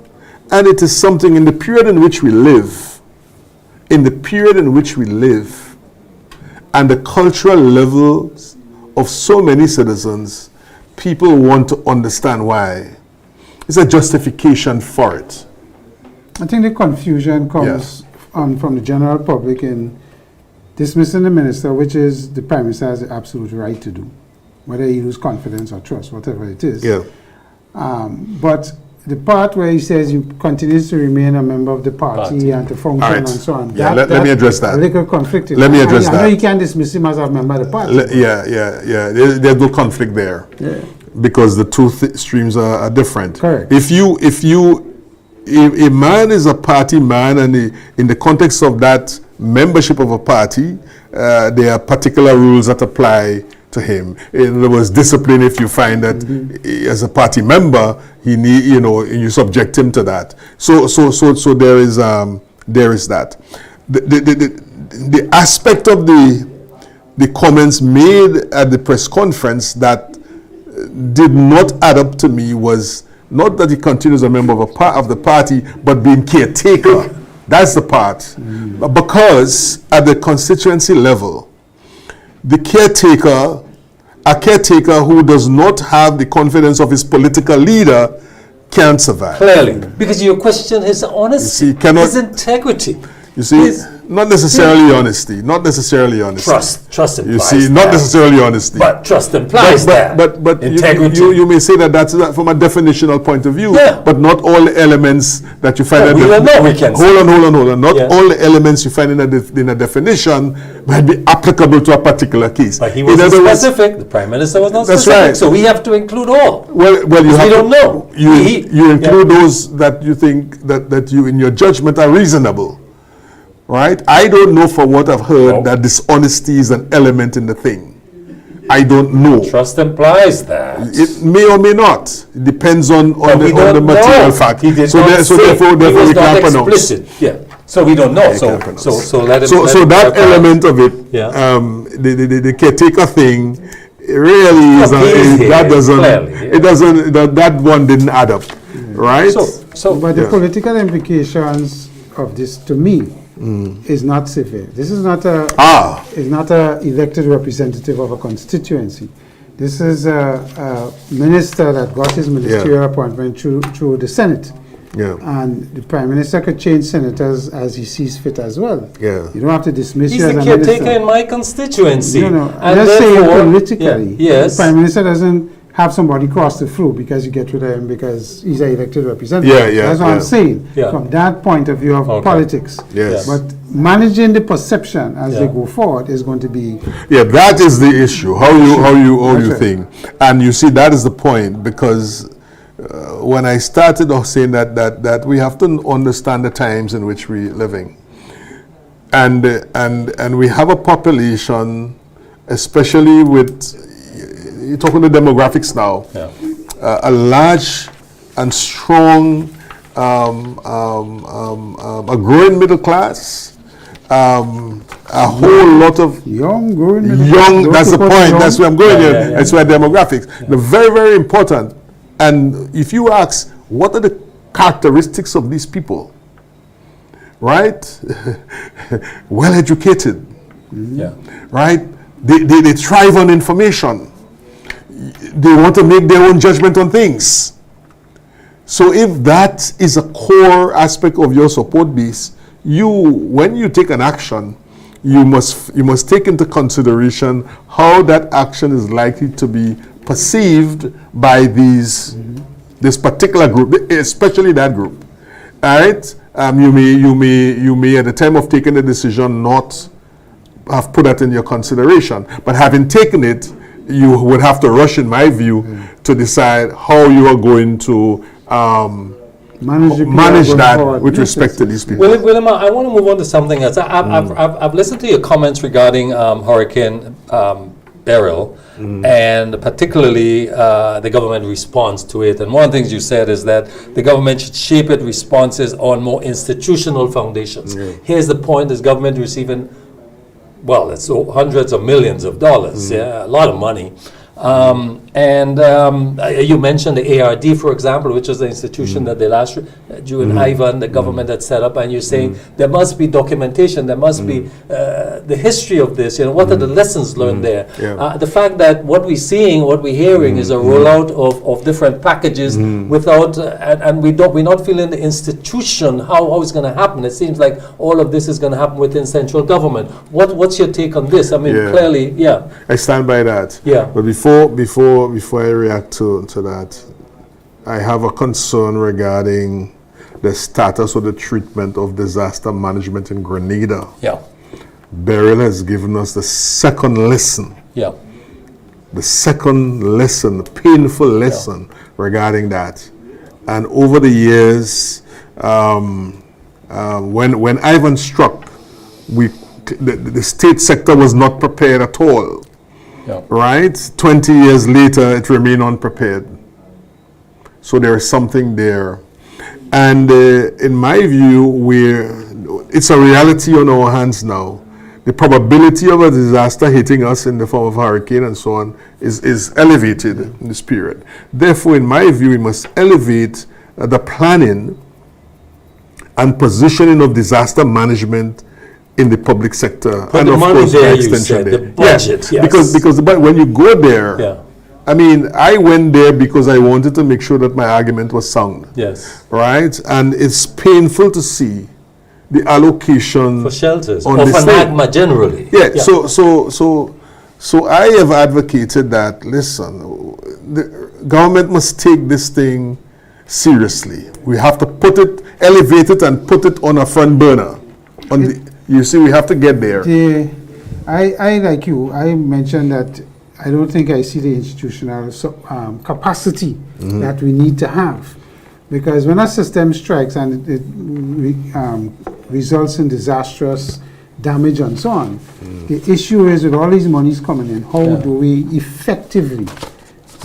And it is something in the period in which we live, and the cultural levels of so many citizens, people want to understand why. It's a justification for it. I think the confusion comes from the general public in dismissing the minister, which is the prime minister has the absolute right to do, whether he lose confidence or trust, whatever it is. Yeah. But the part where he says you continues to remain a member of the party and to function and so on. Yeah, let me address that. A little conflicted. Let me address that. I know you can't dismiss him as a member of the party. There's no conflict there. Yeah. Because the two streams are different. Correct. If a man is a party man, and in the context of that membership of a party, there are particular rules that apply to him. In other words, discipline if you find that as a party member, you subject him to that. So there is that. The aspect of the comments made at the press conference that did not add up to me was not that he continues a member of the party, but being caretaker. That's the part. Because at the constituency level, a caretaker who does not have the confidence of his political leader can't survive. Clearly. Because you question his honesty, his integrity. You see, Not necessarily honesty. Not necessarily honesty. Trust implies You see, that. not necessarily honesty. But trust implies that. But integrity. you may say that's from a definitional point of view. Yeah. But not all the elements that you find. We don't know. We can say. Hold on. Not Yeah. all the elements you find in a definition might be applicable to a particular case. But he In wasn't other words, specific. The Prime Minister was not That's specific. right. So we have to include all. Well, you We have don't know. You include those that you think that you, in your judgment, are reasonable. Right? I don't know from what I've heard No. that dishonesty is an element in the thing. I don't know. Trust implies that. It may or may not. It depends on But we the don't material know. fact. He did So, not say. therefore He was we not can't pronounce. explicit. Yeah. So we don't know. So let him. So let him that clarify. element of it, Yeah. the caretaker thing, it really is. That doesn't. Clearly, yeah. It doesn't. That one didn't add up, right? So But the Yeah. political implications of this, to me, is not severe. This is not a is not a elected representative of a constituency. This is a minister that got his ministerial appointment through the Senate. Yeah. And the Prime Minister could change senators as he sees fit as well. Yeah. You don't have to dismiss he's you as the a caretaker minister. in my constituency. No, no. And I'm just saying therefore- politically, Yeah, yes. the Prime Minister doesn't have somebody cross the floor because you get rid of him because he's an elected representative. Yeah, That's what yeah. I'm saying. Yeah. From that point of view of Okay. politics. Yes. But managing the perception as they Yeah. go forward is going to be Yeah, that is the issue. How you That's right. think, and you see that is the point, because when I started off saying that we have to understand the times in which we're living, and we have a population, especially with you're talking the demographics now, a large and strong, a growing middle class. A whole lot of young, growing, young. That's the point. That's where I'm going. Yeah, Here. yeah, yeah. That's where demographics. They're very, very important. And if you ask, what are the characteristics of these people? Right? Well educated. Yeah. Right? They thrive on information. They want to make their own judgment on things. So if that is a core aspect of your support base, when you take an action, you must take into consideration how that action is likely to be perceived by this particular group, especially that group. All right? You may at the time of taking the decision not have put that in your consideration, but having taken it, you would have to rush, in my view, to decide how you are going to manage that with respect to these people. William, I want to move on to something else. I've listened to your comments regarding Hurricane Beryl, and particularly the government response to it. And one of the things you said is that the government should shape its responses on more institutional foundations. Here's the point: is government receiving, well, it's hundreds of millions of dollars, a lot of money. You mentioned the ARD, for example, which is the institution that they last, during Ivan, the government had set up, and you're saying there must be documentation, there must be the history of this, what are the lessons learned there? The fact that what we're seeing, what we're hearing is a rollout of different packages without, and we're not feeling the institution, how it's going to happen. It seems like all of this is going to happen within central government. What's your take on this? I mean, clearly, I stand by that. But before I react to that, I have a concern regarding the status or the treatment of disaster management in Grenada. Beryl has given us the second lesson. The second lesson, the painful lesson regarding that. And over the years, when Ivan struck, the state sector was not prepared at all. Right? 20 years later, it remained unprepared. So there is something there. And in my view, it's a reality on our hands now. The probability of a disaster hitting us in the form of hurricane and so on is elevated in this period. Therefore, in my view, we must elevate the planning and positioning of disaster management in the public sector, and of course by extension there. The budget, because when you go there, I mean, I went there because I wanted to make sure that my argument was sound. Right, and it's painful to see the allocation For shelters, on or the for state. NAGMA generally. Yeah. So I have advocated that, listen, the government must take this thing seriously. We have to elevate it and put it on a front burner. You see, we have to get there. I like you, I mentioned that I don't think I see the institutional capacity that we need to have. Because when a system strikes and it results in disastrous damage and so on, the issue is with all these monies coming in, how do we effectively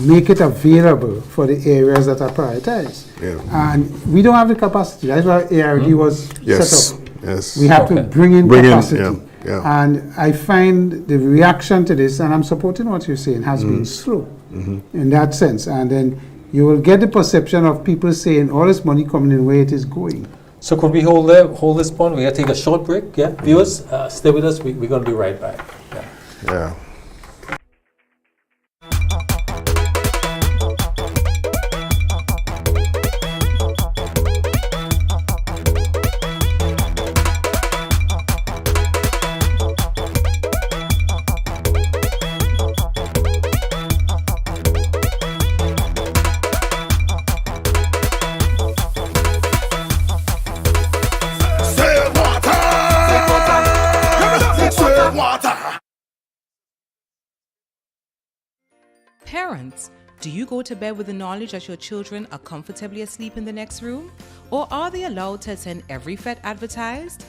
make it available for the areas that are prioritized? And we don't have the capacity. That's why ARD was set up. Yes. We have to bring in capacity. Yeah. And I find the reaction to this, and I'm supporting what you're saying, has been slow in that sense. And then you will get the perception of people saying all this money coming in, where it is going. So could we hold this point? We're going to take a short break. Yeah, viewers, stay with us. We're going to be right back. Yeah. Parents, do you go to bed with the knowledge that your children are comfortably asleep in the next room? Or are they allowed to attend every FET advertised?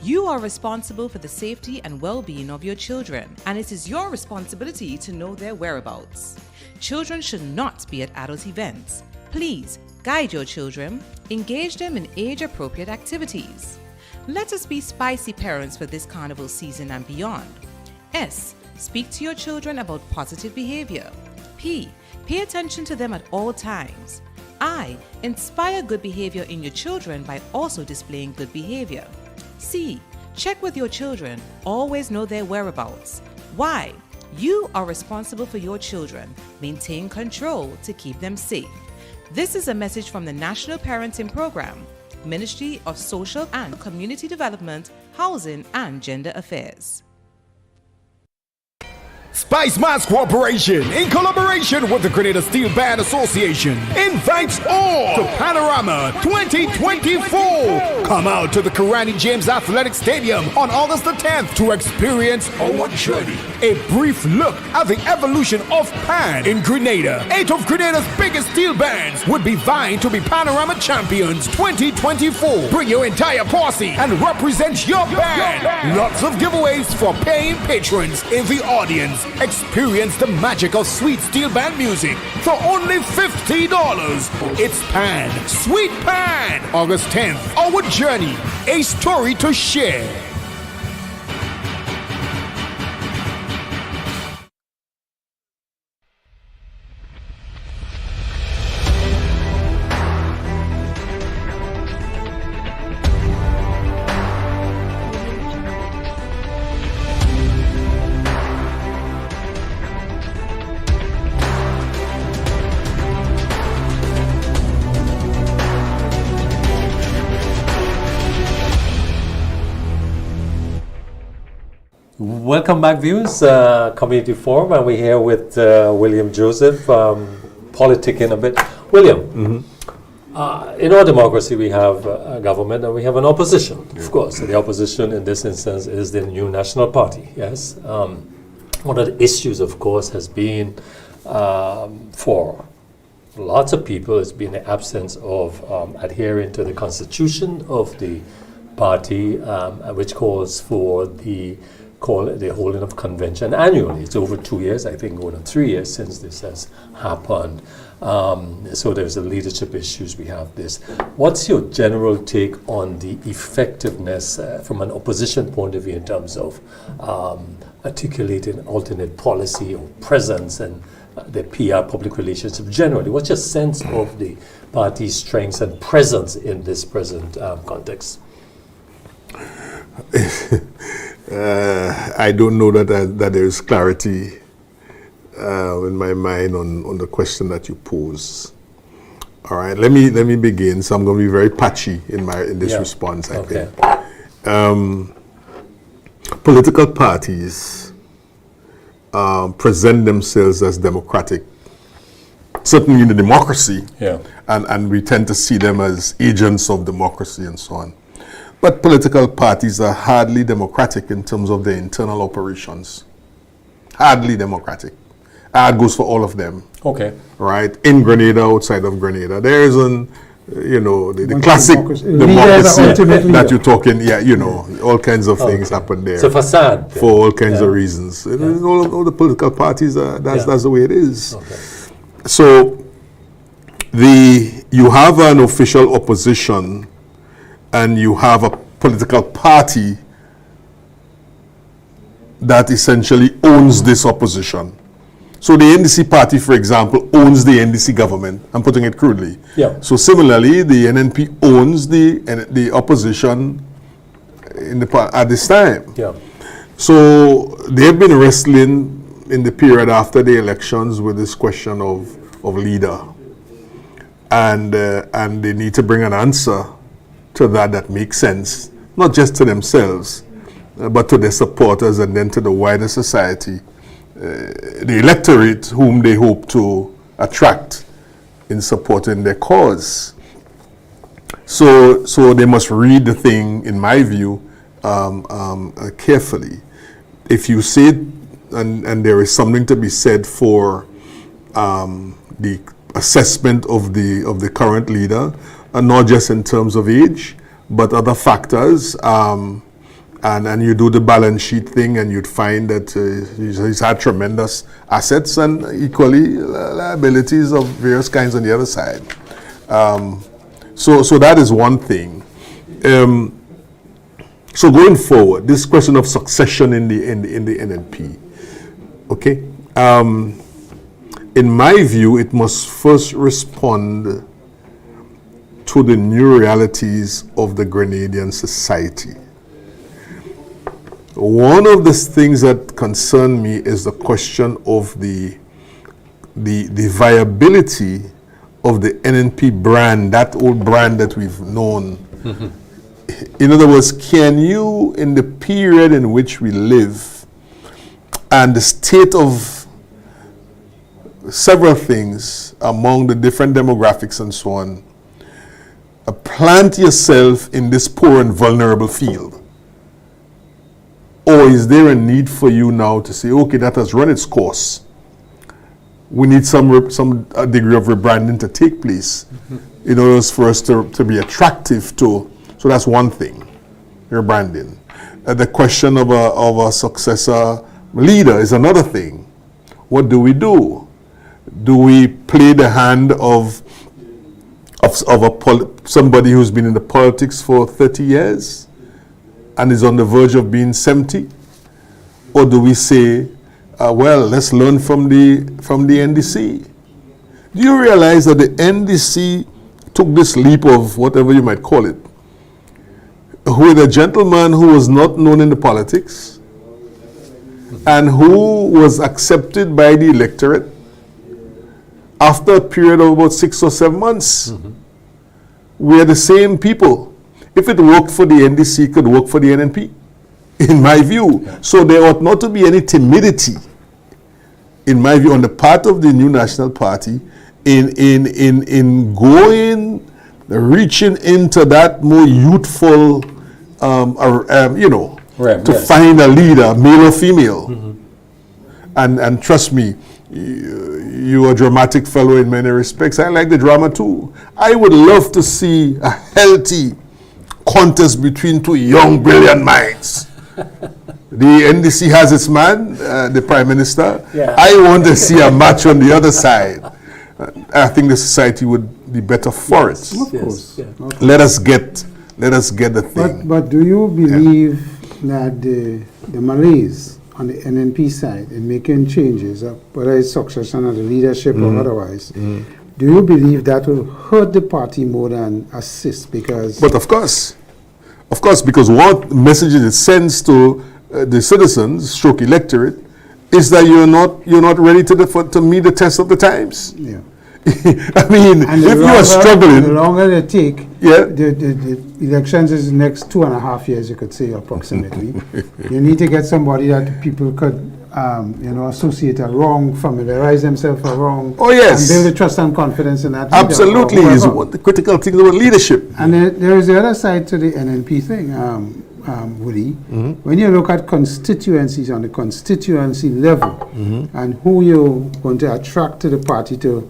You are responsible for the safety and well-being of your children, and it is your responsibility to know their whereabouts. Children should not be at adult events. Please guide your children, engage them in age-appropriate activities. Let us be spicy parents for this carnival season and beyond. S. Speak to your children about positive behavior. P. Pay attention to them at all times. I. Inspire good behavior in your children by also displaying good behavior. C. Check with your children. Always know their whereabouts. Y. You are responsible for your children. Maintain control to keep them safe. This is a message from the National Parenting Program, Ministry of Social and Community Development, Housing and Gender Affairs. Spice Mass Corporation, in collaboration with the Grenada Steel Band Association, invites all to Panorama 2024. Come out to the Karani James Athletic Stadium on August the 10th to experience our journey. A brief look at the evolution of Pan in Grenada. 8 of Grenada's biggest steel bands would be vying to be Panorama Champions 2024. Bring your entire posse and represent your band. Lots of giveaways for paying patrons in the audience. Experience the magic of sweet steel band music for only $50. It's Pan, Sweet Pan, August 10th. Our journey, a story to share. Welcome back, viewers. Community Forum, and we're here with William Joseph, politicking a bit. William, in our democracy, we have a government and we have an opposition, of course. So the opposition in this instance is the New National Party, yes. One of the issues, of course, has been for lots of people, it's been the absence of adhering to the constitution of the party, which calls for the holding of convention annually. It's over 2 years, I think, going on 3 years since this has happened. So there's the leadership issues. We have this. What's your general take on the effectiveness from an opposition point of view in terms of articulating alternate policy or presence and the PR, public relations generally? What's your sense of the party's strengths and presence in this present context? I don't know that there is clarity in my mind on the question that you pose. All right, let me begin. So I'm going to be very patchy in this response. I think political parties present themselves as democratic, certainly in the democracy, Yeah. and we tend to see them as agents of democracy and so on. But political parties are hardly democratic in terms of their internal operations. Hardly democratic. That goes for all of them, Okay. right? In Grenada, outside of Grenada, there is the Bunch classic of democracy. democracy Leaders are ultimately that you're talking, all kinds of things happen there It's a facade. for all kinds Yeah. of reasons. All the political parties, that's Yeah. the way it is. Okay. So you have an official opposition and you have a political party that essentially owns this opposition. So the NDC party, for example, owns the NDC government. I'm putting it crudely. Yeah. So similarly, the NNP owns the opposition at this time. Yeah. So they've been wrestling in the period after the elections with this question of leader, and they need to bring an answer to that makes sense, not just to themselves, but to their supporters and then to the wider society, the electorate whom they hope to attract in supporting their cause. So they must read the thing, in my view, carefully. If you say, and there is something to be said for the assessment of the current leader, and not just in terms of age, but other factors. And you do the balance sheet thing, and you'd find that he's had tremendous assets and equally liabilities of various kinds on the other side. So that is one thing. So going forward, this question of succession in the NNP, okay. In my view, it must first respond to the new realities of the Grenadian society. One of the things that concern me is the question of the viability of the NNP brand, that old brand that we've known. Mm-hmm. In other words, can you, in the period in which we live, and the state of several things among the different demographics and so on, plant yourself in this poor and vulnerable field? Or is there a need for you now to say, okay, that has run its course. We need some degree of rebranding to take place in order for us to be attractive to. So that's one thing, rebranding. The question of a successor leader is another thing. What do we do? Do we play the hand of somebody who's been in the politics for 30 years and is on the verge of being 70? Or do we say, well, let's learn from the NDC? Do you realize that the NDC took this leap of whatever you might call it, with a gentleman who was not known in the politics and who was accepted by the electorate after a period of about 6 or 7 months? Mm-hmm. We're the same people. If it worked for the NDC, it could work for the NNP, in my view. Yeah. So there ought not to be any timidity, in my view, on the part of the new National Party in reaching into that more youthful, find a leader, male or female. Mm-hmm. And trust me, you're a dramatic fellow in many respects. I like the drama too. I would love to see a healthy contest between two young, brilliant minds. The NDC has its man, the Prime Minister. Yeah. I want to see a match on the other side. I think the society would be better for it. Of course. Yeah. Let us get the thing. But do you believe that the malaise on the NNP side in making changes, whether it's succession or the leadership or otherwise, do you believe that will hurt the party more than assist? But of course, because what message it sends to the citizens, stroke electorate, is that you're not ready to meet the test of the times. Yeah. I mean, And if you are the struggling, longer they take, yeah, the elections is the next 2.5 years, you could say, approximately. You need to get somebody that people could, associate a wrong, familiarize themselves with a wrong, oh yes, and build the trust and confidence in that leader. absolutely Or is whoever. what the critical thing about leadership. And there is the other side to the NNP thing, Woody. When you look at constituencies on the constituency level and who you're going to attract to the party to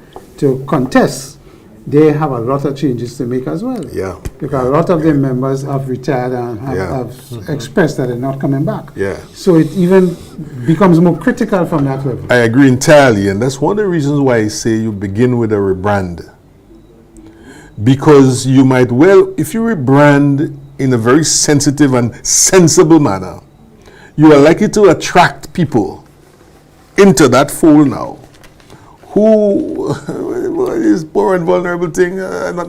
contest, they have a lot of changes to make as well. Yeah. Because a lot of their members have retired and have expressed that they're not coming back. Yeah. So it even becomes more critical from that level. I agree entirely, and that's one of the reasons why I say you begin with a rebrand. Because you might well, if you rebrand in a very sensitive and sensible manner, you are likely to attract people into that fold now who is poor and vulnerable thing,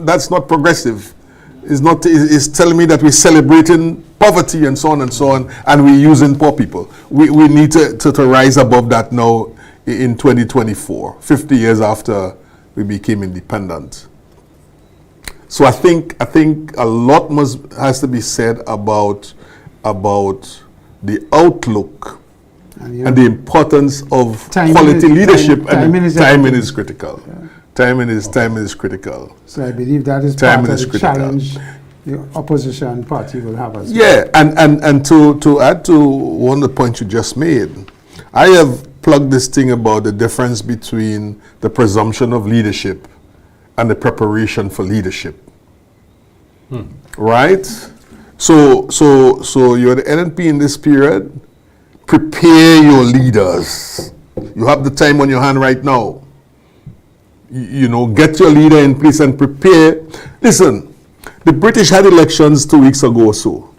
that's not progressive. It's telling me that we're celebrating poverty and so on, and we're using poor people. We need to rise above that now in 2024, 50 years after we became independent. So I think a lot has to be said about the outlook and the importance of quality leadership. Timing is critical. Yeah. Timing is critical. So I believe that is part of the challenge the opposition party will have as well. Yeah, and to add to one of the points you just made, I have plugged this thing about the difference between the presumption of leadership and the preparation for leadership. Right? So you're the NNP in this period. Prepare your leaders. You have the time on your hand right now. Get your leader in place and prepare. Listen, the British had elections 2 weeks ago or so.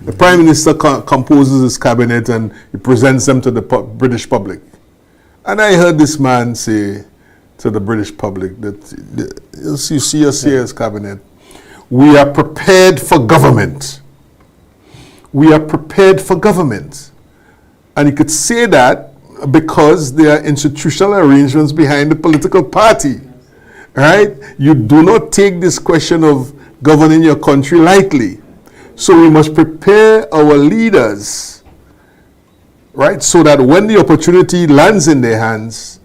The Prime Minister composes his cabinet and he presents them to the British public. And I heard this man say to the British public that you see us here as cabinet, we are prepared for government. We are prepared for government. And he could say that because there are institutional arrangements behind the political party, right? You do not take this question of governing your country lightly. So we must prepare our leaders, right? So that when the opportunity lands in their hands,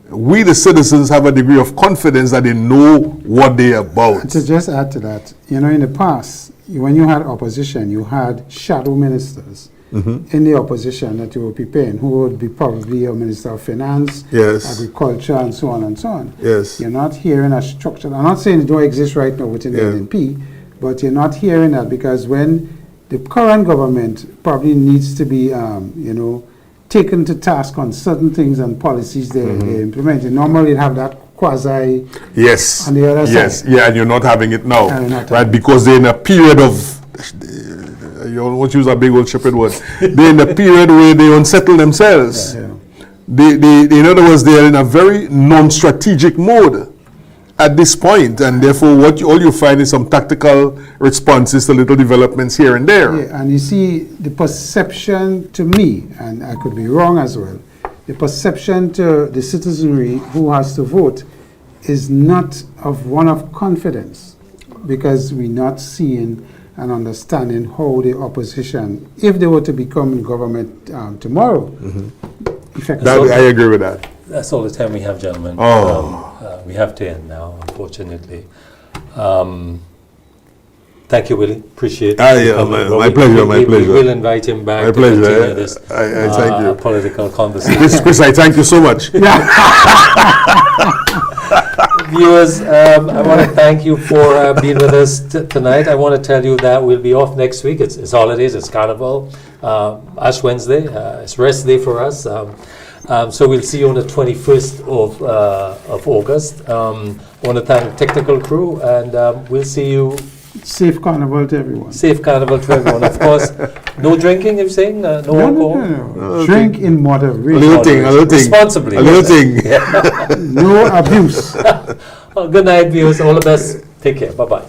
we the citizens have a degree of confidence that they know what they're about. And to just add to that, in the past, when you had opposition, you had shadow ministers in the opposition that you were preparing, who would be probably a Minister of Finance, Agriculture, and so on and so on. Yes. You're not hearing a structure. I'm not saying it don't exist right now within the NNP, but you're not hearing that because when the current government probably needs to be, taken to task on certain things and policies they're implementing. Normally you'd have that quasi on the other side. Yes, yeah, and you're not having it now, right? Because they're in a period of, you won't use a big old stupid word, they're in a period where they unsettle themselves. They, in other words, they're in a very non-strategic mode at this point, and therefore all you find is some tactical responses to little developments here and there. Yeah, and you see the perception to me, and I could be wrong as well, the perception to the citizenry who has to vote is not of one of confidence, because we're not seeing and understanding how the opposition, if they were to become in government tomorrow, I agree with that. That's all the time we have, gentlemen. We have to end now, unfortunately. Thank you, Willie. Appreciate it. My pleasure. We will invite him back to continue this I thank you. Political conversation. Chris, I thank you so much. Viewers, I want to thank you for being with us tonight. I want to tell you that we'll be off next week. It's holidays, it's Carnival, Ash Wednesday, it's rest day for us. So we'll see you on the 21st of August. I want to thank the technical crew, and we'll see you. Safe Carnival to everyone. Safe Carnival to everyone. Of course, no drinking, you're saying? No alcohol? No. Drink in moderation. A little thing. Responsibly. A little thing. No abuse. Well, good night, viewers. All the best. Take care. Bye-bye.